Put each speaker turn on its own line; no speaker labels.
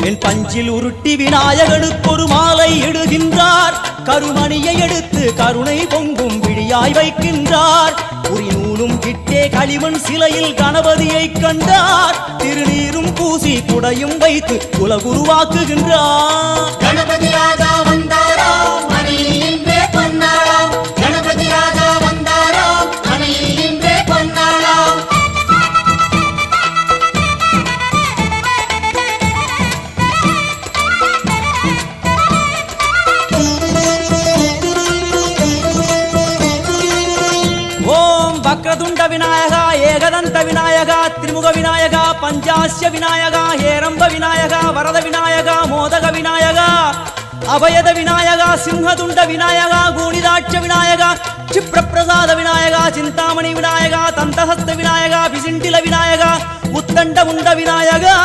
என் பஞ்சில் உருட்டி விநாயகனுக்கு ஒரு மாலை இடுகின்றார். கருமணியை எடுத்து கருணை பொங்கும் விழியாய் வைக்கின்றார். உரி நூலும் கிட்டே களிமண் சிலையில் கணபதியை கண்டார். திருநீரும் பூசி குடையும் வைத்து உலகுருவாக்குகின்றார்.
கணபதி ராஜா வந்தாராம் மணியில் இன்றே பொன்னாளாம். கணபதி ராஜா வந்தாராம் மணியில் இன்றே பொன்னாளாம்.
ஓம் வக்ரதுண்ட விநாயகா, ஏகதந்த விநாயகா, திரிமுக விநாயகா, பஞ்சாஸ்ய விநாயகா, ஹேரம்ப விநாயகா, வரத விநாயகா, மோதக விநாயகா, அபயத விநாயகா, சிம்ஹதுண்ட விநாயகா, கூணிதாட்ச விநாயகா, क्षिप्रप्रसाद विनायका, चिंतामणि विनायका, तंतहस्त विनायका, विसिंटिल विनायका, उत्तंड मुंड विनायका.